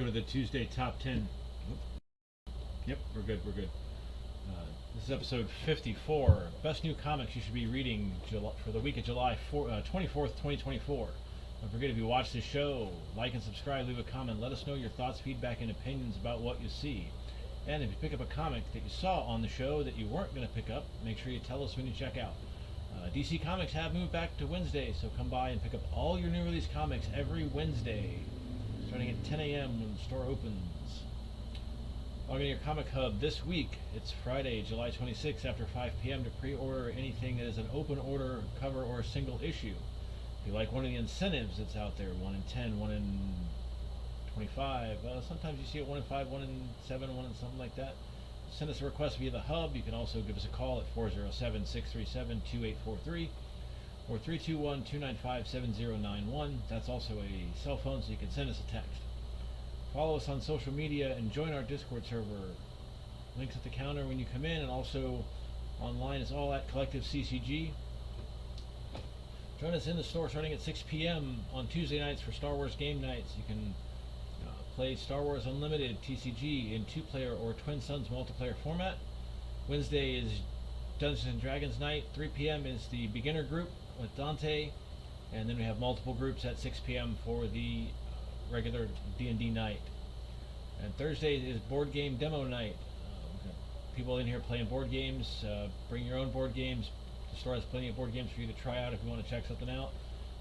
to the Tuesday Top 10. Yep, we're good, we're good. This is episode 54. Best new comics you should be reading for the week of July 24th, 2024. Don't forget, if you watch the show, like and subscribe, leave a comment, let us know your thoughts, feedback, and opinions about what you see. And if you pick up a comic that you saw on the show that you weren't going to pick up, make sure you tell us when you check out. DC Comics have moved back to Wednesday, so come by and pick up all your new release comics every Wednesday, starting at 10 a.m. when the store opens. Log into your Comic Hub this week. It's Friday, July 26th after 5 p.m. to pre-order anything that is an open order, cover, or single issue. If you like one of the incentives that's out there, 1 in 10, 1 in 25, sometimes you see it 1 in 5, 1 in 7, 1 in something like that. Send us a request via the hub. You can also give us a call at 407-637-2843 or 321-295-7091. That's also a cell phone, so you can send us a text. Follow us on social media and join our Discord server. Links at the counter when you come in, and also online is all at Collective CCG. Join us in the store starting at 6 p.m. on Tuesday nights for Star Wars game nights. You can play Star Wars Unlimited TCG in 2-player or Twin Suns multiplayer format. Wednesday is Dungeons and Dragons night. 3 p.m. is the beginner group with Dante, and then we have multiple groups at 6 p.m. for the regular D&D night. And Thursday is board game demo night. People in here playing board games. Bring your own board games. The store has plenty of board games for you to try out if you want to check something out.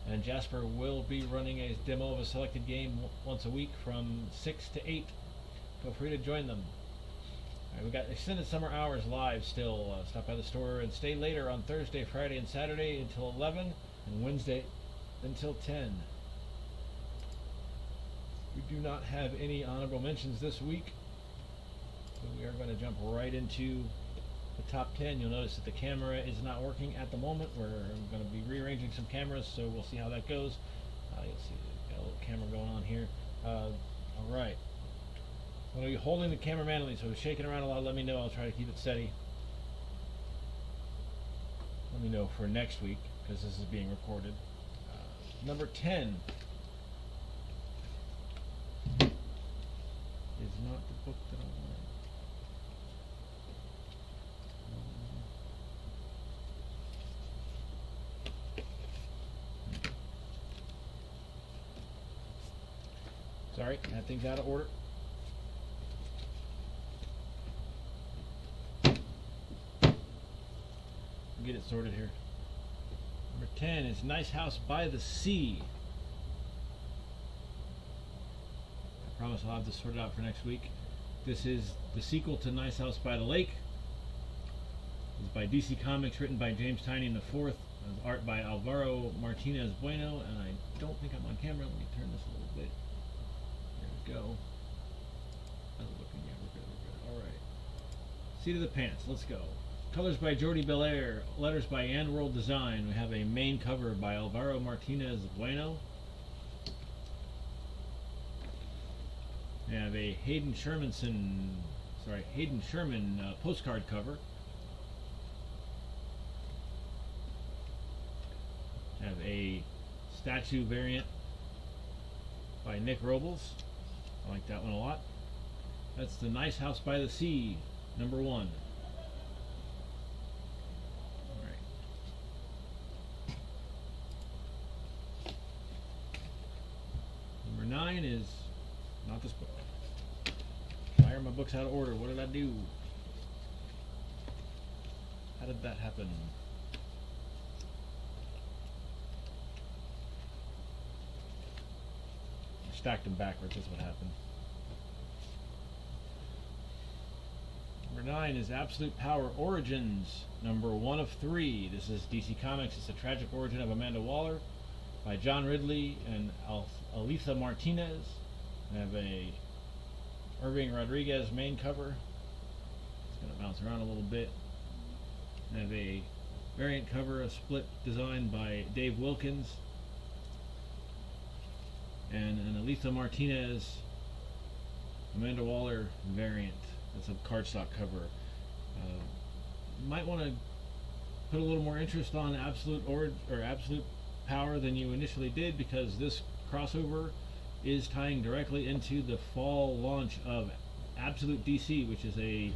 And Jasper will be running a demo of a selected game once a week from 6 to 8. Feel free to join them. Alright, we got extended summer hours live still. Stop by the store and stay later on Thursday, Friday, and Saturday until 11, and Wednesday until 10. We do not have any honorable mentions this week, so we are going to jump right into the top 10. You'll notice that the camera is not working at the moment. We're going to be rearranging some cameras, so we'll see how that goes. You'll see got a little camera going on here. Alright. I'm going to be holding the camera manually, so shaking around a lot, let me know. I'll try to keep it steady. Let me know for next week, because this is being recorded. Number 10 is not the book that I wanted. Sorry, that thing's out of order. We'll get it sorted here. Number 10 is Nice House by the Sea. I promise I'll have this sorted out for next week. This is the sequel to Nice House by the Lake. It's by DC Comics, written by James Tynion IV, art by Alvaro Martinez Bueno, and I don't think I'm on camera. Let me turn this a little bit. Go. How's it looking? Yeah, we're good, we're good. Alright. Seat of the Pants, let's go. Colors by Jordi Belair, letters by And World Design. We have a main cover by Alvaro Martinez Bueno. We have a Hayden Sherman postcard cover. We have a statue variant by Nick Robles. I like that one a lot. That's the Nice House by the Sea, number 1. Alright. Number 9 is not this book. Why are my books out of order? What did I do? How did that happen? Stacked them backwards, that's what happened. Number 9 is Absolute Power Origins, number 1 of 3. This is DC Comics. It's the tragic origin of Amanda Waller by John Ridley and Aletha Martinez. I have a Irving Rodriguez main cover. It's going to bounce around a little bit. I have a variant cover, a split design by Dave Wilkins, and an Aletha Martinez Amanda Waller variant. That's a cardstock cover. Might want to put a little more interest on Absolute Power than you initially did, because this crossover is tying directly into the fall launch of Absolute DC, which is a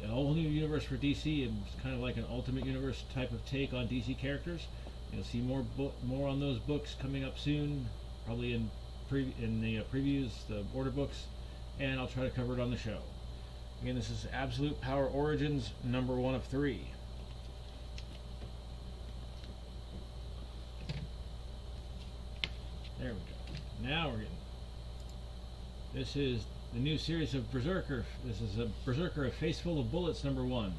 whole new universe for DC. It's kind of like an Ultimate Universe type of take on DC characters. You'll see more on those books coming up soon, probably in the previews, the order books, and I'll try to cover it on the show. Again, this is Absolute Power Origins number 1 of 3. There we go. Now we're getting. This is the new series of Berserker. This is a Berserker, A Face Full of Bullets number 1.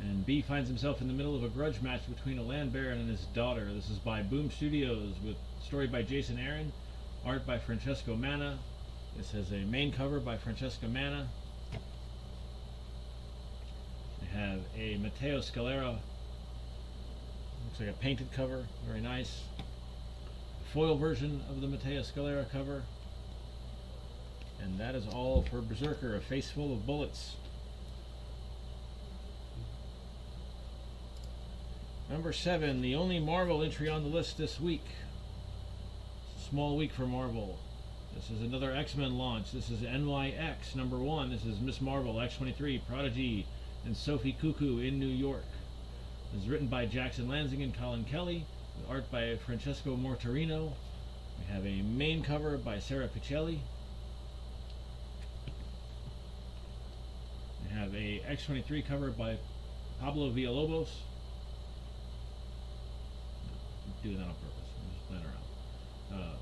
And B finds himself in the middle of a grudge match between a land baron and his daughter. This is by Boom Studios, with story by Jason Aaron, art by Francesco Manna. This has a main cover by Francesco Manna. We have a Matteo Scalera, looks like a painted cover, very nice. Foil version of the Matteo Scalera cover. And that is all for Berserker, A Face Full of Bullets. Number 7, the only Marvel entry on the list this week. It's a small week for Marvel. This is another X-Men launch. This is NYX number 1. This is Miss Marvel, X-23, Prodigy, and Sophie Cuckoo in New York. This is written by Jackson Lansing and Colin Kelly, with art by Francesco Mortarino. We have a main cover by Sarah Pichelli. We have a X-23 cover by Pablo Villalobos. I'm doing that on purpose. I'm just playing around.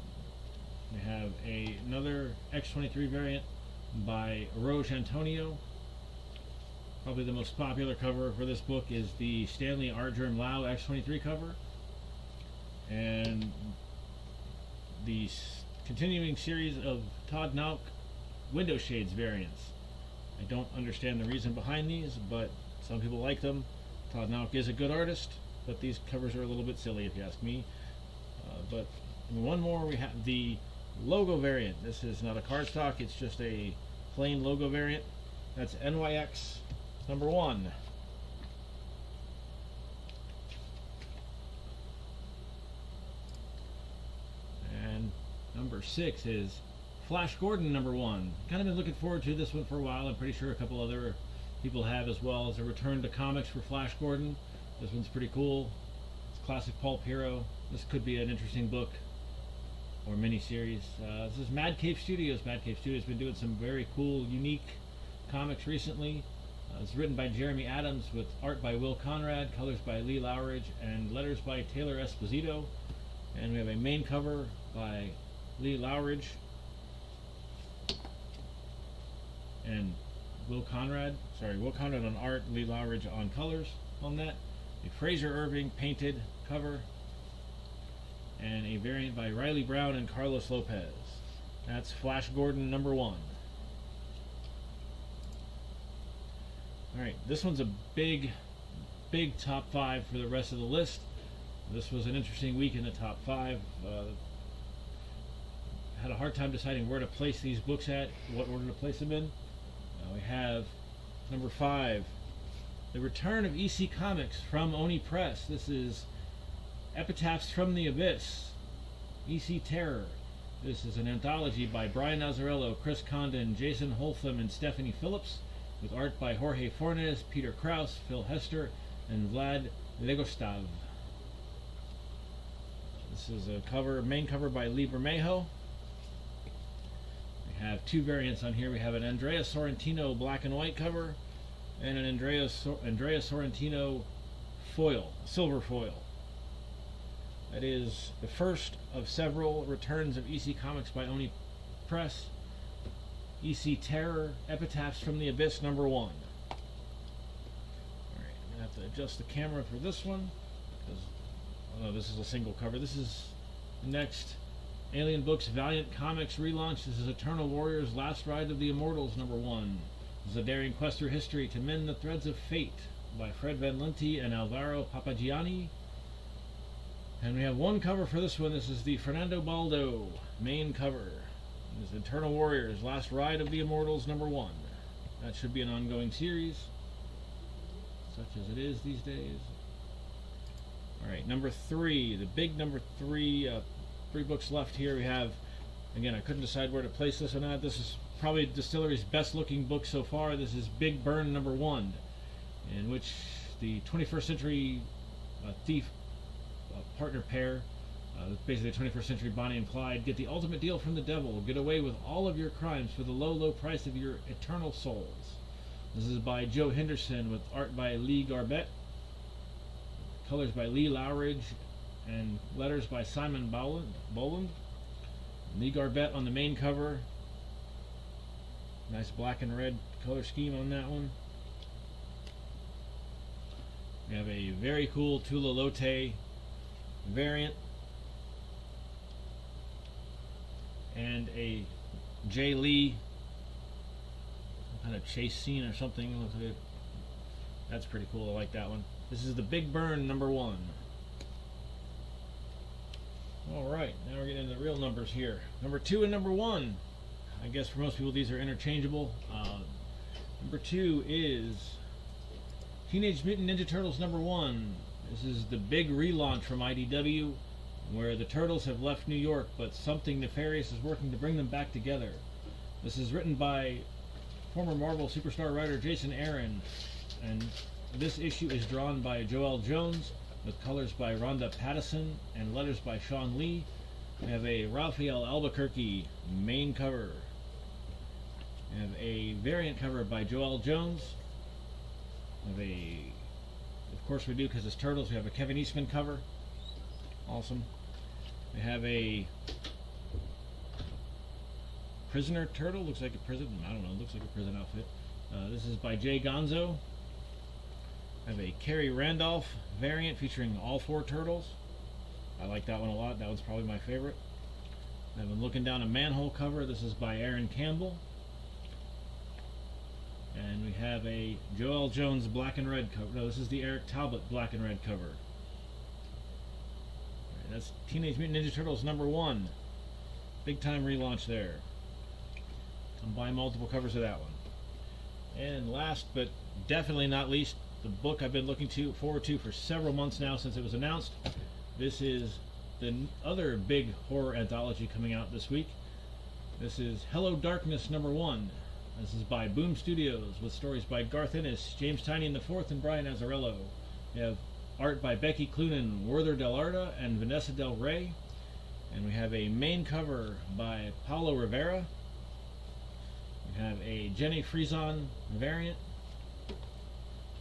We have another X-23 variant by Roge Antonio. Probably the most popular cover for this book is the Stanley Artgerm Lau X-23 cover. And the continuing series of Todd Nauck Window Shades variants. I don't understand the reason behind these, but some people like them. Todd Nauck is a good artist, but these covers are a little bit silly if you ask me. But one more, we have the logo variant. This is not a cardstock, it's just a plain logo variant. That's NYX number 1. And number 6 is Flash Gordon number 1. Kind of been looking forward to this one for a while. I'm pretty sure a couple other people have as well. As a return to comics for Flash Gordon. This one's pretty cool. It's classic pulp hero. This could be an interesting book or miniseries. This is Mad Cave Studios. Mad Cave Studios has been doing some very cool, unique comics recently. It's written by Jeremy Adams with art by Will Conrad, colors by Lee Lowridge, and letters by Taylor Esposito. And we have a main cover by Lee Lowridge and Will Conrad on art, Lee Lowridge on colors on that. A Fraser Irving painted cover, and a variant by Riley Brown and Carlos Lopez. That's Flash Gordon number 1. Alright, this one's a big top 5 for the rest of the list. This was an interesting week in the top 5. Had a hard time deciding where to place these books at, what order to place them in. We have number 5, the return of EC Comics from Oni Press. This is Epitaphs from the Abyss, EC Terror. This is an anthology by Brian Azzarello, Chris Condon, Jason Holtham, and Stephanie Phillips, with art by Jorge Fornes, Peter Krause, Phil Hester, and Vlad Legostav. This is a main cover by Lee Bermejo. We have 2 variants on here. We have an Andrea Sorrentino black and white cover, and an Andrea Sorrentino foil, silver foil. That is the first of several returns of EC Comics by Oni Press. EC Terror, Epitaphs from the Abyss, number 1. Alright, I'm going to have to adjust the camera for this one, because, oh no, this is a single cover. This is the next Alien Books Valiant Comics relaunch. This is Eternal Warriors, Last Ride of the Immortals, number 1. This is a daring quest through history to mend the threads of fate by Fred Van Lente and Alvaro Papagianni. And we have one cover for this one. This is the Fernando Baldo main cover. This is Eternal Warriors, Last Ride of the Immortals, number 1. That should be an ongoing series, such as it is these days. Alright, number 3, the big number 3, 3 books left here. We have Again, I couldn't decide where to place this or not. This is probably Distillery's best looking book so far. This is Big Burn #1, in which the 21st century thief partner pair, basically the 21st century Bonnie and Clyde, get the ultimate deal from the devil. Get away with all of your crimes for the low, low price of your eternal souls. This is by Joe Henderson with art by Lee Garbett, colors by Lee Lowridge, and letters by Simon Boland. Lee Garbett on the main cover. Nice black and red color scheme on that one. We have a very cool Tula Lotte variant and a J. Lee kind of chase scene or something. That's pretty cool. I like that one. This is the Big Burn #1. Alright, now we're getting into the real numbers here. #2 and #1. I guess for most people these are interchangeable. #2 is Teenage Mutant Ninja Turtles #1. This is the big relaunch from IDW, where the Turtles have left New York, but something nefarious is working to bring them back together. This is written by former Marvel superstar writer Jason Aaron, and this issue is drawn by Joel Jones, with colors by Rhonda Pattison and letters by Sean Lee. We have a Raphael Albuquerque main cover. We have a variant cover by Joel Jones. We have of course we do because it's Turtles, we have a Kevin Eastman cover. Awesome. We have a prisoner turtle, looks like a prison, I don't know, looks like a prison outfit. This is by Jay Gonzo. I have a Kerry Randolph variant featuring all 4 turtles. I like that one a lot. That one's probably my favorite. I've been looking down a manhole cover. This is by Aaron Campbell. And we have a Joel Jones black and red cover. No, this is the Eric Talbot black and red cover. Right, that's Teenage Mutant Ninja Turtles #1. Big time relaunch there. I'm buying multiple covers of that one. And last but definitely not least, the book I've been looking forward to for several months now since it was announced. This is the other big horror anthology coming out this week. This is Hello Darkness #1. This is by Boom Studios with stories by Garth Ennis, James Tynion IV, and Brian Azzarello. We have art by Becky Cloonan, Werther Del Arda, and Vanessa Del Rey. And we have a main cover by Paulo Rivera. We have a Jenny Frison variant,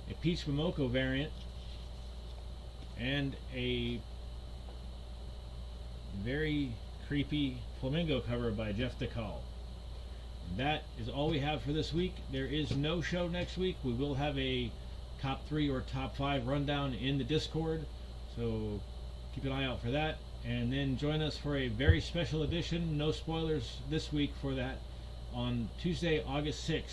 a Peach Momoko variant, and a very creepy flamingo cover by Jeff DeCall. That is all we have for this week. There is no show next week. We will have a top 3 or top 5 rundown in the Discord, so keep an eye out for that. And then join us for a very special edition, no spoilers this week for that, on Tuesday, August 6th.